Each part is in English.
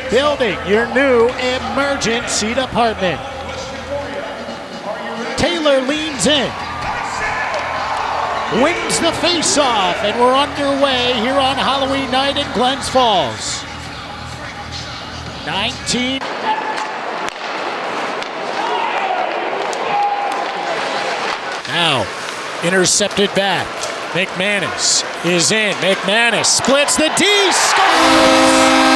building your new emergency department. Taylor leans in, wins the face-off, and we're underway here on Halloween night in Glens Falls. 19. Now, intercepted back. McManus is in. McManus splits the D. Scores!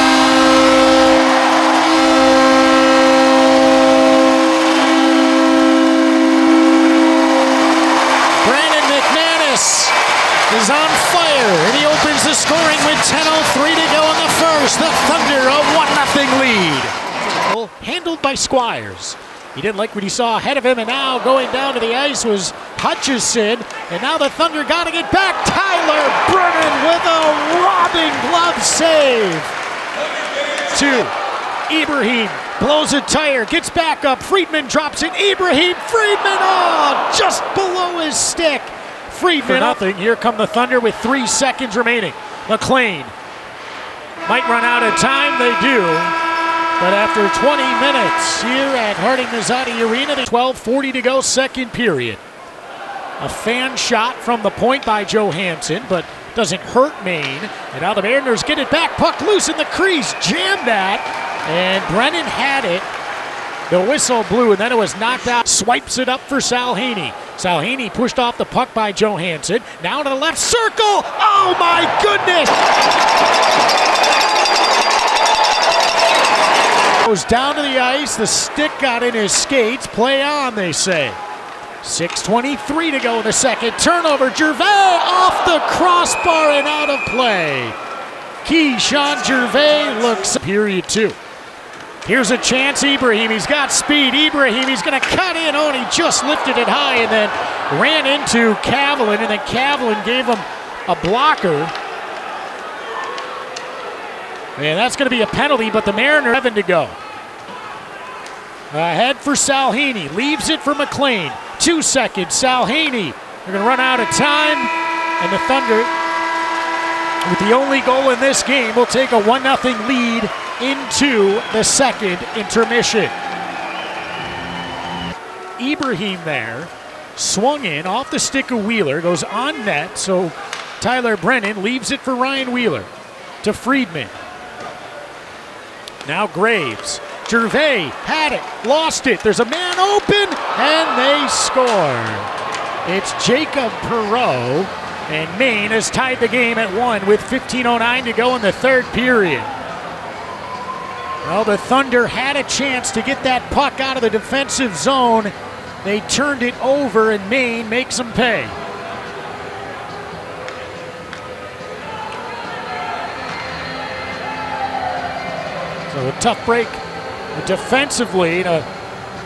Brandon McManus is on fire, and he opens the scoring with 10:03 to go in the first. The Thunder a 1-0 lead. Handled by Squires. He didn't like what he saw ahead of him, and now going down to the ice was Hutchison. And now the Thunder got to get back. Tyler Brennan with a robbing glove save. 2. Ibrahim blows a tire, gets back up. Friedman drops it. Ibrahim Friedman, oh, just below his stick. Friedman up. Here come the Thunder with 3 seconds remaining. McLean might run out of time. They do. But after 20 minutes here at Harding Mazzati Arena, 12:40 to go, second period. A fan shot from the point by Johansson, but doesn't hurt Maine. And now the Mariners get it back. Puck loose in the crease. Jammed that. And Brennan had it. The whistle blew, and then it was knocked out. Swipes it up for Salhini. Salhini pushed off the puck by Johansson. Now to the left circle. Oh, my goodness! Goes down to the ice. The stick got in his skates. Play on, they say. 6:23 to go in the second. Turnover. Gervais off the crossbar and out of play. Keyshawn Gervais looks. Period 2. Here's a chance. Ibrahim. He's got speed. Ibrahim. He's going to cut in. Oh, and he just lifted it high and then ran into Cavalin. And then Cavalin gave him a blocker. And that's going to be a penalty, but the Mariners 7 to go. Ahead for Salhini. Leaves it for McLean. 2 seconds. Salhini. They're going to run out of time. And the Thunder, with the only goal in this game, will take a 1-0 lead into the second intermission. Ibrahim there. Swung in off the stick of Wheeler. Goes on net. So Tyler Brennan leaves it for Ryan Wheeler. To Friedman. Now Graves. Gervais had it, lost it. There's a man open, and they score. It's Jacob Perreault, and Maine has tied the game at 1 with 15:09 to go in the third period. Well, the Thunder had a chance to get that puck out of the defensive zone. They turned it over, and Maine makes them pay. So a tough break defensively, and a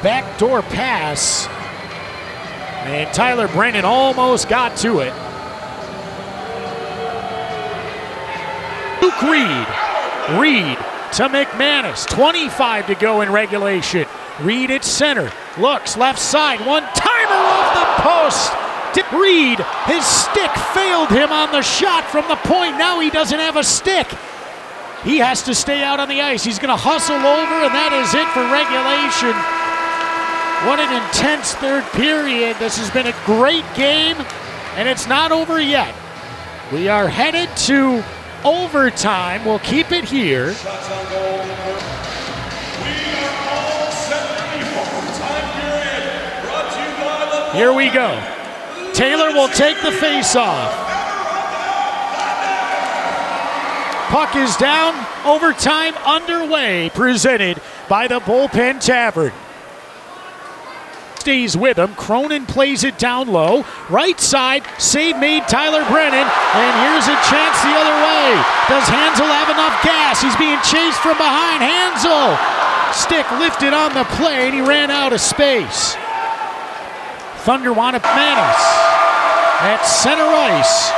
backdoor pass. And Tyler Brennan almost got to it. Luke Reid. Reid to McManus. 25 to go in regulation. Reid at center. Looks left side. One-timer off the post. Reid, his stick failed him on the shot from the point. Now he doesn't have a stick. He has to stay out on the ice. He's going to hustle over, and that is it for regulation. What an intense third period. This has been a great game, and it's not over yet. We are headed to overtime. We'll keep it here. Here we go. Taylor will take the face-off. Puck is down, overtime underway, presented by the Bullpen Tavern. Stays with him, Cronin plays it down low, right side, save made Tyler Brennan, and here's a chance the other way. Does Hansel have enough gas? He's being chased from behind. Hansel, stick lifted on the play, and he ran out of space. Thunder want to McManus at center ice,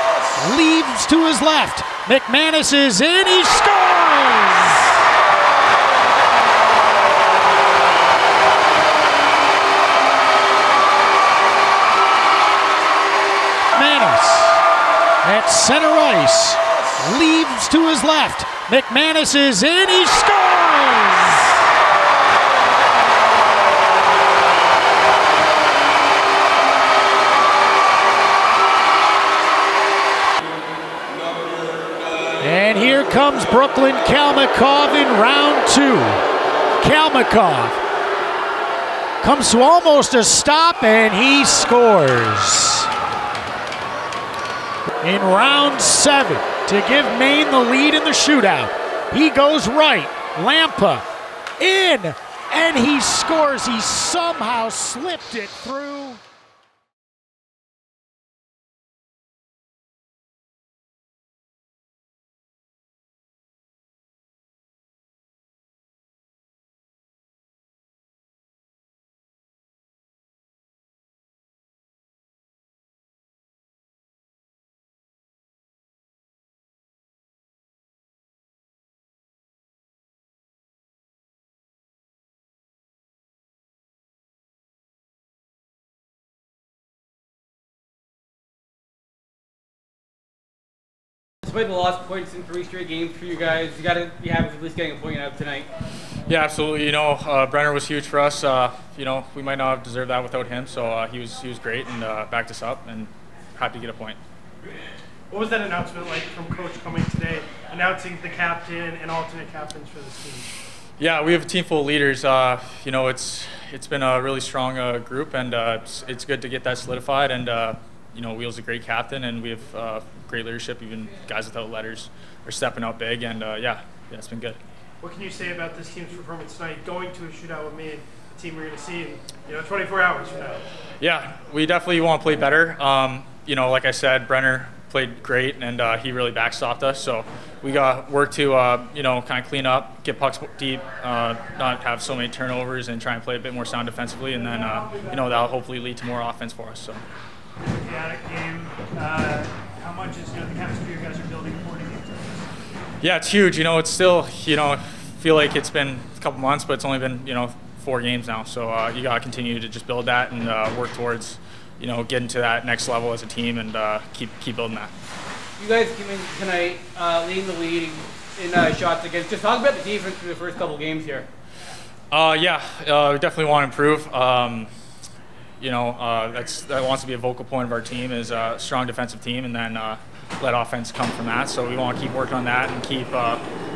leaves to his left. McManus is in, he scores! McManus at center ice, leaves to his left. McManus is in, he scores! comes Brooklyn Kalmykov in round 2. Kalmykov comes to almost a stop, and he scores. In round 7 to give Maine the lead in the shootout. He goes right, Lampa in, and he scores. He somehow slipped it through. Despite the lost points in 3 straight games for you guys, you got to be happy with at least getting a point out tonight. Yeah, absolutely. You know, Brennan was huge for us. You know, we might not have deserved that without him. So he was great and backed us up, and happy to get a point. What was that announcement like from Coach coming today, announcing the captain and alternate captains for this team? Yeah, we have a team full of leaders. You know, it's been a really strong group, and it's good to get that solidified. And you know, Wheel's a great captain, and we have great leadership. Even guys without letters are stepping up big, and yeah, it's been good. What can you say about this team's performance tonight, going to a shootout with Maine, the team we're going to see in 24 hours from now? Yeah, we definitely want to play better. You know, like I said, Brenner played great, and he really backstopped us. So we got work to you know, kind of clean up, get pucks deep, not have so many turnovers, and try and play a bit more sound defensively, and then you know, that'll hopefully lead to more offense for us. So. Chaotic game. How much is the chemistry you guys are building for games? Yeah, it's huge. You know, it's still, you know, feel like it's been a couple months, but it's only been, you know, 4 games now. So you gotta continue to just build that and work towards, you know, getting to that next level as a team, and keep building that. You guys came in tonight leading the lead in shots against. Just talk about the defense through the first couple games here. Yeah, we definitely want to improve. You know, that wants to be a vocal point of our team, is a strong defensive team, and then let offense come from that. So we want to keep working on that and keep,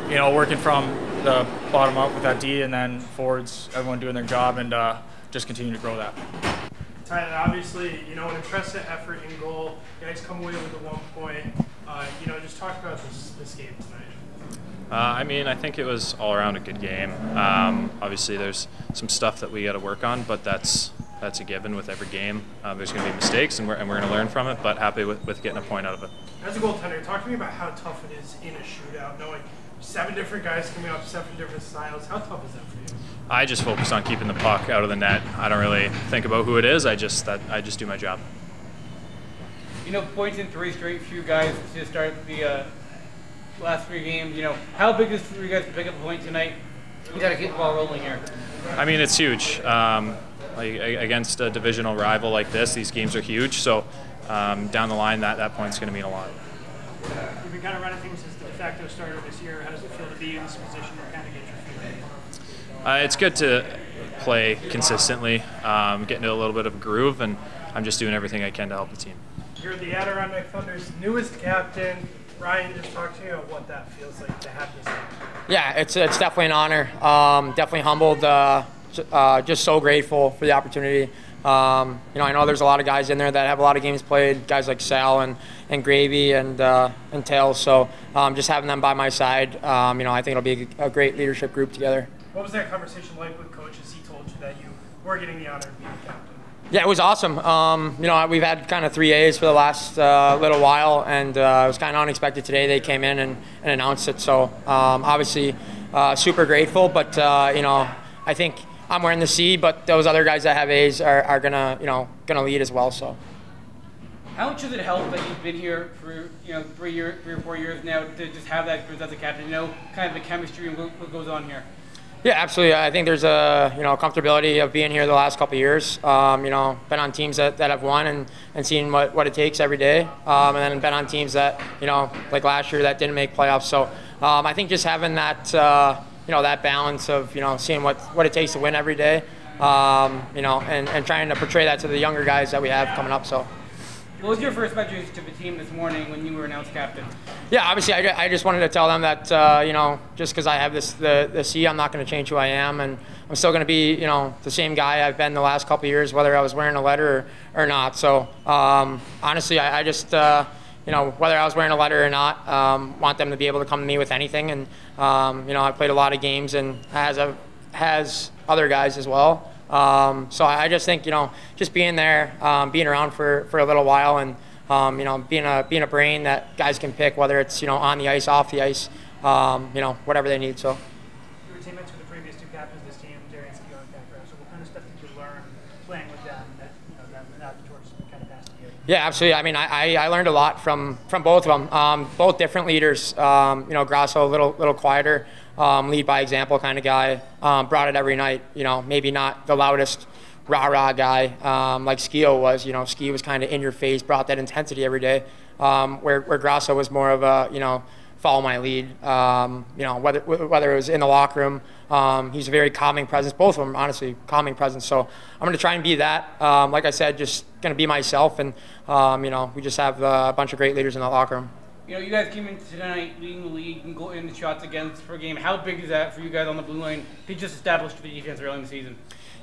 you know, working from the bottom up with that D, and then forwards, everyone doing their job, and just continue to grow that. Tyler, obviously, you know, an impressive effort in goal. You guys come away with the 1 point. You know, just talk about this game tonight. I mean, I think it was all around a good game. Obviously, there's some stuff that we got to work on, but that's a given with every game. There's going to be mistakes, and we're going to learn from it, but happy with getting a point out of it. As a goaltender, talk to me about how tough it is in a shootout, knowing 7 different guys coming up, 7 different styles. How tough is that for you? I just focus on keeping the puck out of the net. I don't really think about who it is. I just do my job. You know, points in 3 straight for you guys to start the last 3 games. You know, how big is it for you guys to pick up a point tonight? You got to keep the ball rolling here. I mean, it's huge. Against a divisional rival like this, these games are huge. So down the line, that point's going to mean a lot. You've been kind of running things as the de facto starter this year. How does it feel to be in this position or kind of get your feet? It's good to play consistently, get into a little bit of a groove, and I'm just doing everything I can to help the team. You're the Adirondack Thunder's newest captain. Ryan, just talk to me about what that feels like to have this. Yeah, it's definitely an honor. Definitely humbled. Just so grateful for the opportunity. You know, I know there's a lot of guys in there that have a lot of games played, guys like Sal and Gravy and Tails. So just having them by my side, you know, I think it'll be a great leadership group together. What was that conversation like with Coach as he told you that you were getting the honor of being the captain? Yeah, it was awesome. You know, we've had kind of 3 A's for the last little while, and it was kind of unexpected today. They came in and announced it. So obviously super grateful, but you know, I think I'm wearing the C, but those other guys that have A's are gonna lead as well. So. How much does it help that you've been here for 3 or 4 years now to just have that group as a captain? You know, kind of the chemistry and what goes on here. Yeah, absolutely. I think there's a comfortability of being here the last couple of years. You know, been on teams that have won and seen what it takes every day, and then been on teams that like last year that didn't make playoffs. So I think just having that that balance of seeing what it takes to win every day, and trying to portray that to the younger guys that we have coming up. So. What was your first message to the team this morning when you were announced captain? Yeah, obviously, I just wanted to tell them that just because I have the C, I'm not going to change who I am, and I'm still going to be the same guy I've been the last couple of years, whether I was wearing a letter or not. So honestly, I just whether I was wearing a letter or not, want them to be able to come to me with anything, and I played a lot of games, and has other guys as well. So I just think just being there, being around for a little while, and being a brain that guys can pick, whether it's on the ice, off the ice, whatever they need. So You were teammates with the previous two captains of this team, Jerry and Sylvain Cloutier. So what kind of stuff did you learn playing with them that the torch kind of passed to you? yeah, absolutely. I mean, I learned a lot from both of them. Both different leaders. Grasso a little quieter. Lead by example kind of guy, brought it every night, maybe not the loudest rah-rah guy like Skio was. Ski was kind of in your face, brought that intensity every day, where Grasso was more of a, follow my lead, whether it was in the locker room. He's a very calming presence, both of them, honestly, calming presence. So I'm going to try and be that. Like I said, just going to be myself, and, we just have a bunch of great leaders in the locker room. You guys came in tonight leading the league and go in the shots against per game. How big is that for you guys on the blue line to just establish the defense early in the season?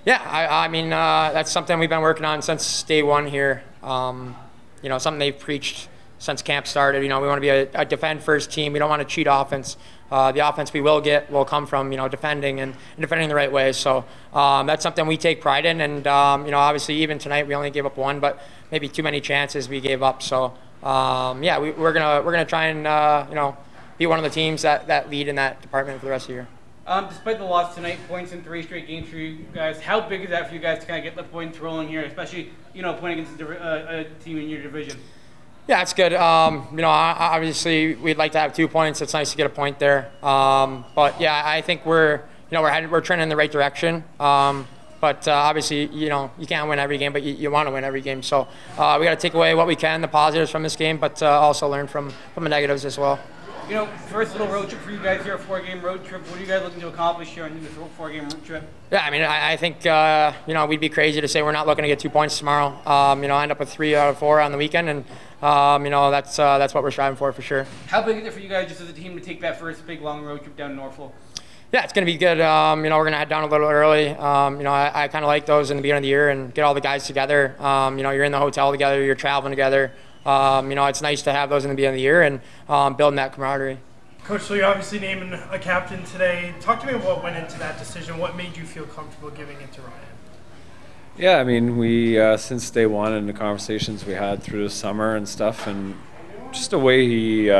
Yeah, I mean, that's something we've been working on since day one here. Something they've preached since camp started. We want to be a defend-first team. We don't want to cheat offense. The offense we will get will come from, defending and defending the right way. So that's something we take pride in. And, obviously even tonight we only gave up one, but maybe too many chances we gave up. So, we're gonna try and be one of the teams that lead in that department for the rest of the year. Despite the loss tonight, points in 3 straight games for you guys. How big is that for you guys to kind of get the points rolling here, especially playing against a team in your division? Yeah, it's good. Obviously we'd like to have 2 points. It's nice to get a point there. But yeah, I think we're trending in the right direction. But obviously, you can't win every game, but you want to win every game. So we got to take away what we can, the positives from this game, but also learn from the negatives as well. First little road trip for you guys here, a 4-game road trip. What are you guys looking to accomplish here on this 4-game road trip? Yeah, I mean, I think, we'd be crazy to say we're not looking to get 2 points tomorrow. End up with 3 out of 4 on the weekend, and, that's what we're striving for sure. How big is it for you guys just as a team to take that first big long road trip down to Norfolk? Yeah, it's going to be good. We're going to head down a little early. I kind of like those in the beginning of the year and get all the guys together. You're in the hotel together, you're traveling together. It's nice to have those in the beginning of the year and building that camaraderie. Coach, so you're obviously naming a captain today. Talk to me about what went into that decision. What made you feel comfortable giving it to Ryan? Yeah, I mean, we since day one in the conversations we had through the summer and stuff, and just the way he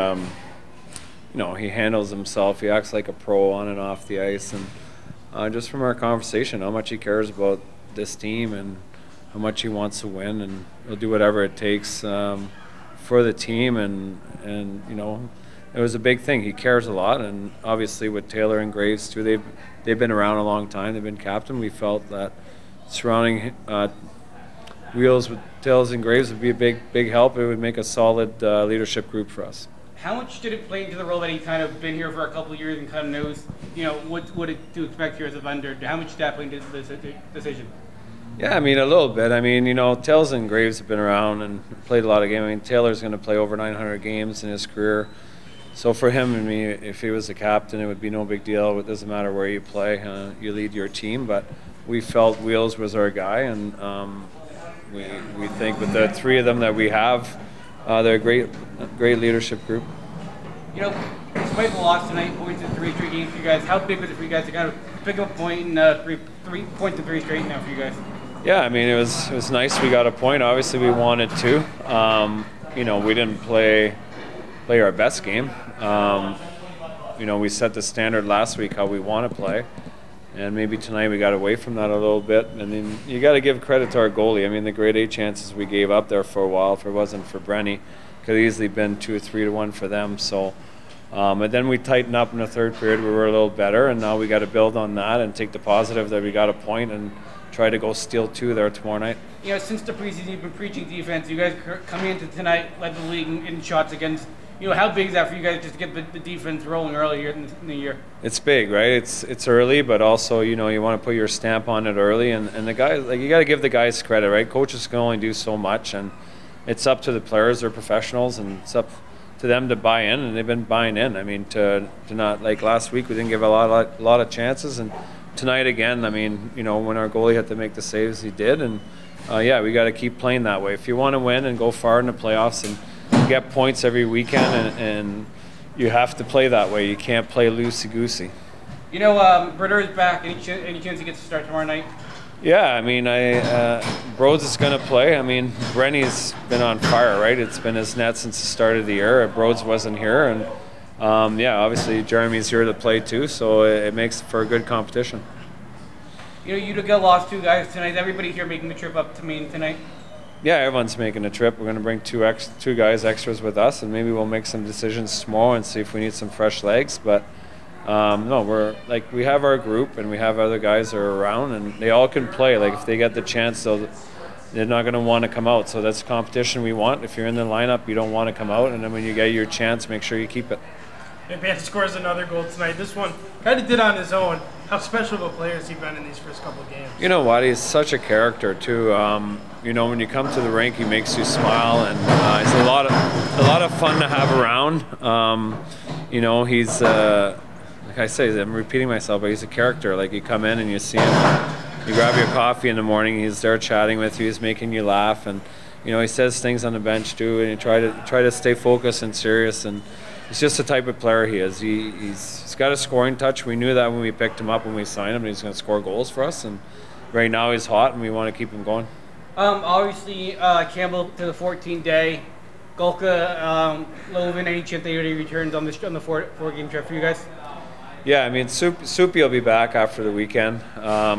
he handles himself. He acts like a pro on and off the ice, and just from our conversation, how much he cares about this team and how much he wants to win, and he'll do whatever it takes for the team. And it was a big thing. He cares a lot, and obviously with Taylor and Graves too, they've been around a long time. They've been captain. We felt that surrounding Wheels with Tails and Graves would be a big help. It would make a solid leadership group for us. How much did it play into the role that he kind of been here for a couple of years and kind of knows, what to expect here as a vendor? How much did that play into this decision? Yeah, I mean, a little bit. I mean, Tails and Graves have been around and played a lot of games. I mean, Taylor's going to play over 900 games in his career. So for him, I mean, if he was the captain, it would be no big deal. It doesn't matter where you play. You lead your team. But we felt Wheels was our guy, and we think with the 3 of them that we have, they're a great leadership group. Despite the loss tonight, points in 3 straight games for you guys, how big was it for you guys to kind of pick up a point in 3 points in 3 straight now for you guys? Yeah, I mean, it was nice we got a point. Obviously, we wanted to. We didn't play our best game. We set the standard last week how we want to play. And maybe tonight we got away from that a little bit. And then you got to give credit to our goalie. I mean, the grade A chances we gave up there for a while, if it wasn't for Brennan, could have easily been 2 or 3 to 1 for them. So, and then we tightened up in the third period. We were a little better, and now we got to build on that and take the positive that we got a point and try to go steal 2 there tomorrow night. Since the preseason, you've been preaching defense. You guys coming into tonight, led the league in shots against. How big is that for you guys just to get the defense rolling earlier in the year? It's big, right? It's early, but also, you want to put your stamp on it early. And the guys, you got to give the guys credit, right? Coaches can only do so much. And, it's up to the players. They're professionals, and it's up to them to buy in, and they've been buying in. I mean, to not, like last week we didn't give a lot of chances, and tonight again, I mean, you know, when our goalie had to make the saves, he did, and yeah, we got to keep playing that way. If you want to win and go far in the playoffs and get points every weekend, and you have to play that way. You can't play loosey-goosey. You know, Brennan is back. Any chance he gets to start tomorrow night? Yeah, I mean, Broads is going to play. I mean, Brenny's been on fire, right? It's been his net since the start of the year. Broads wasn't here, and yeah, obviously Jeremy's here to play too, so it makes for a good competition. You know, you lost 2 guys tonight. Everybody here making the trip up to Maine tonight? Yeah, everyone's making a trip. We're going to bring two guys extras with us, and maybe we'll make some decisions tomorrow and see if we need some fresh legs. But no, we have our group, and we have other guys that are around, and they all can play. Like if they get the chance, they're not going to want to come out. So that's competition we want. If you're in the lineup, you don't want to come out, and then when you get your chance, make sure you keep it. And Bant scores another goal tonight. This one kind of did on his own. How special of a player has he been in these first couple of games? You know what? He's such a character too. You know, when you come to the rink, he makes you smile, and he's a lot of fun to have around. You know, he's like I say, I'm repeating myself, but he's a character. Like you come in and you see him, you grab your coffee in the morning, he's there chatting with you, he's making you laugh, and you know, he says things on the bench too, and you try to stay focused and serious, and he's just the type of player he is. He's got a scoring touch. We knew that when we picked him up, when we signed him, he's going to score goals for us, and right now he's hot, and we want to keep him going. Obviously, Campbell to the 14-day. Golka, Loven, any chance they already returns on the 4-game trip for you guys? Yeah, I mean, Soupy will be back after the weekend.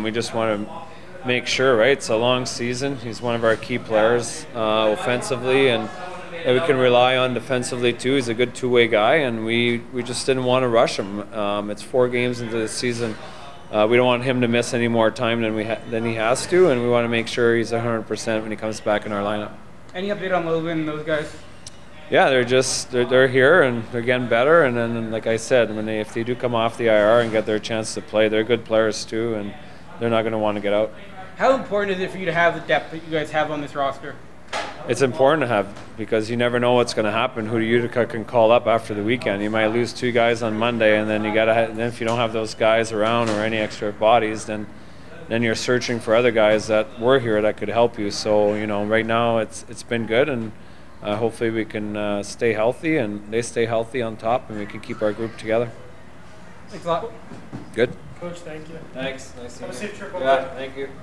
We just want to make sure, right? It's a long season. He's one of our key players offensively, and we can rely on defensively too. He's a good two-way guy, and we just didn't want to rush him. It's 4 games into the season. We don't want him to miss any more time than he has to, and we want to make sure he's 100% when he comes back in our lineup. Any update on Logan and those guys? Yeah, they're here, and they're getting better. And then, like I said, if they do come off the IR and get their chance to play, they're good players too, and they're not going to want to get out. How important is it for you to have the depth that you guys have on this roster? It's important to have, because you never know what's going to happen. Who Utica can call up after the weekend. You might lose 2 guys on Monday, and then then if you don't have those guys around or any extra bodies, then you're searching for other guys that were here that could help you. So you know, right now it's been good, and hopefully we can stay healthy, and they stay healthy on top, and we can keep our group together. Thanks a lot. Good. Coach, thank you. Thanks. Nice to meet you. Have a safe trip. Yeah, thank you.